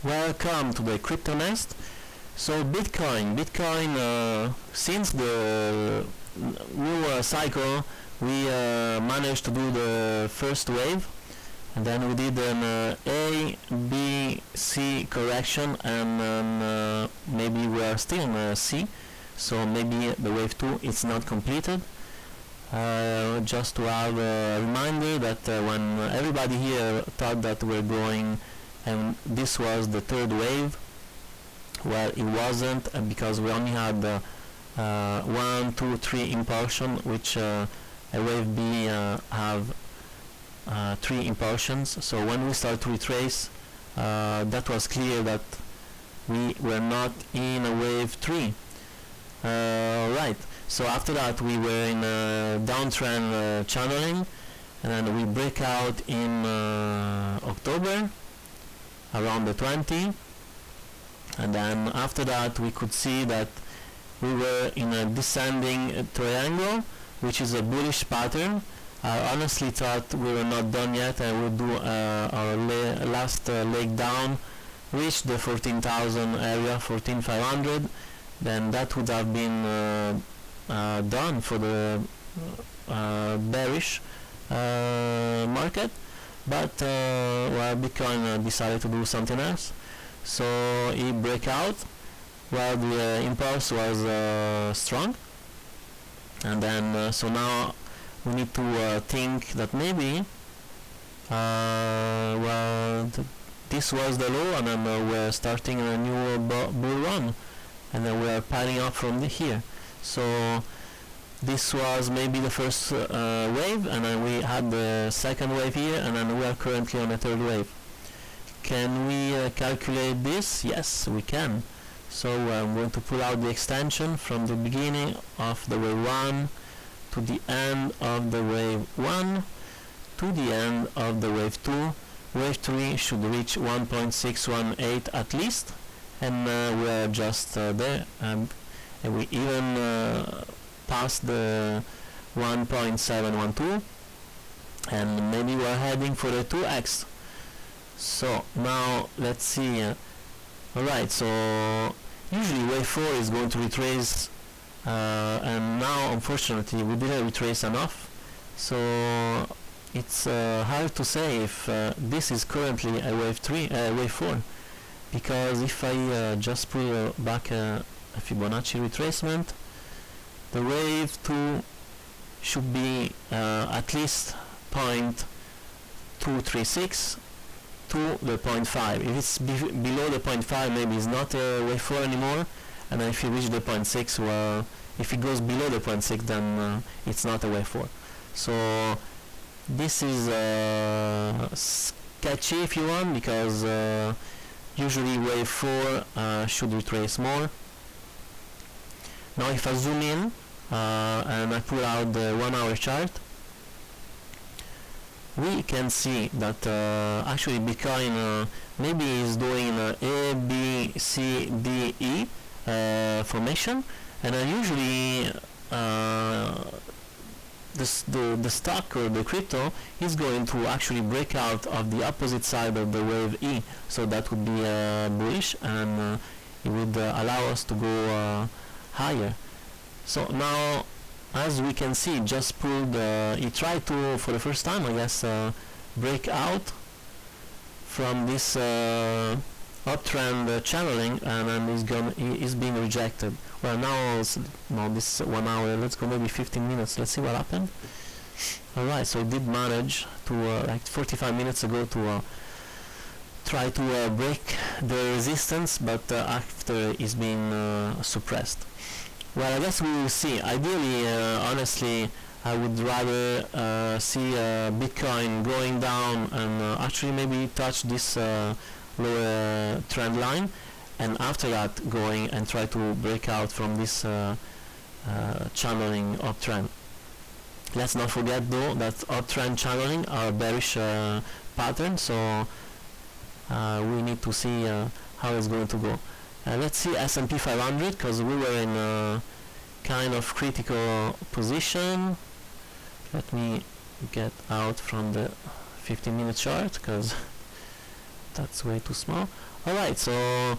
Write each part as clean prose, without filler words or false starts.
Welcome to the Crypto Nest. So Bitcoin, since the new cycle, we managed to do the first wave, and then we did an A, B, C correction, and maybe we are still in C, so maybe the wave 2 is not completed. Just to have a reminder that when everybody here thought that we're going and this was the third wave, well, it wasn't, because we only had 1, 2, 3 impulsion, which a wave B have 3 impulsions. So when we start to retrace, that was clear that we were not in a wave 3. Right, so after that we were in a downtrend channeling, and then we break out in October around the 20, and then after that we could see that we were in a descending triangle, which is a bullish pattern. I honestly thought we were not done yet, and we'll do our last leg down, reach the 14,000 area, 14,500, then that would have been done for the bearish market. But well, Bitcoin decided to do something else, so it break out while the impulse was strong, and then so now we need to think that maybe well, this was the low, and then we're starting a new bull run, and then we are piling up from here. So this was maybe the first wave, and then we had the second wave here, and then we are currently on the third wave. Can we calculate this? Yes, we can. So I'm going to pull out the extension from the beginning of the wave 1 to the end of the wave 1 to the end of the wave 2. Wave 3 should reach 1.618 at least, and we are just there, and we even past the 1.712, and maybe we're heading for the 2x. So now let's see. Alright, so usually wave 4 is going to retrace, and now unfortunately we didn't retrace enough, so it's hard to say if this is currently a wave 4, because if I just pull back a Fibonacci retracement, the wave 2 should be at least 0.236 to the 0.5. If it's below the 0.5, maybe it's not a wave 4 anymore, and then if you reach the 0.6, well, if it goes below the 0.6, then it's not a wave 4. So this is sketchy if you want, because usually wave 4 should retrace more. Now if I zoom in and I pull out the 1 hour chart, we can see that actually Bitcoin maybe is doing A, B, C, D, E formation, and usually the stock or the crypto is going to actually break out of the opposite side of the wave E, so that would be bullish, and it would allow us to go higher. So now, as we can see, just pulled, he tried to, for the first time I guess, break out from this uptrend channeling, and then he's being rejected. Well, now this 1 hour, let's go maybe 15 minutes, let's see what happened. Alright, so he did manage to like 45 minutes ago to try to break the resistance, but after it's been suppressed. Well, I guess we will see. Ideally, honestly, I would rather see Bitcoin going down and actually maybe touch this lower trend line, and after that going and try to break out from this channeling uptrend. Let's not forget though that uptrend channeling are bearish pattern, so we need to see how it's going to go. Let's see S&P 500, because we were in a kind of critical position. Let me get out from the 15-minute chart, because that's way too small. Alright, so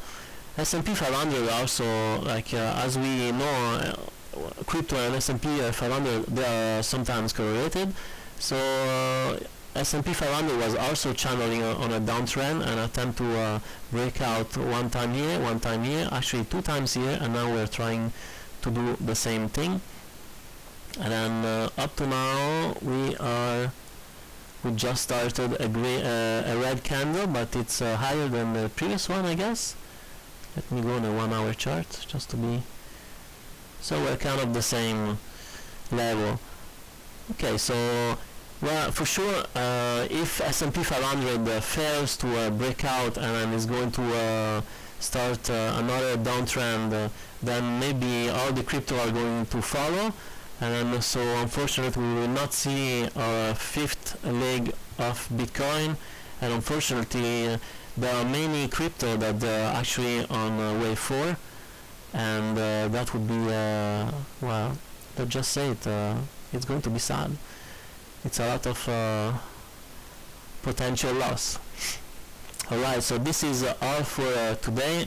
S&P 500 also, like as we know, crypto and S&P 500, they are sometimes correlated. So S&P 500 was also channeling on a downtrend and attempt to break out one time here, actually 2 times here, and now we're trying to do the same thing. And then up to now we just started a red candle, but it's higher than the previous one, I guess. Let me go on a 1 hour chart just to be, so we're kind of the same level. Okay, so well, for sure, if S&P 500 fails to break out and then is going to start another downtrend, then maybe all the crypto are going to follow, and so unfortunately we will not see our 5th leg of Bitcoin, and unfortunately there are many crypto that are actually on wave 4, and that would be, well, let's just say it, it's going to be sad. It's a lot of potential loss. Alright, so this is all for today.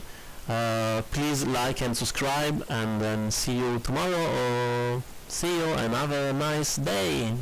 Please like and subscribe, and then see you tomorrow, or see you and have a nice day.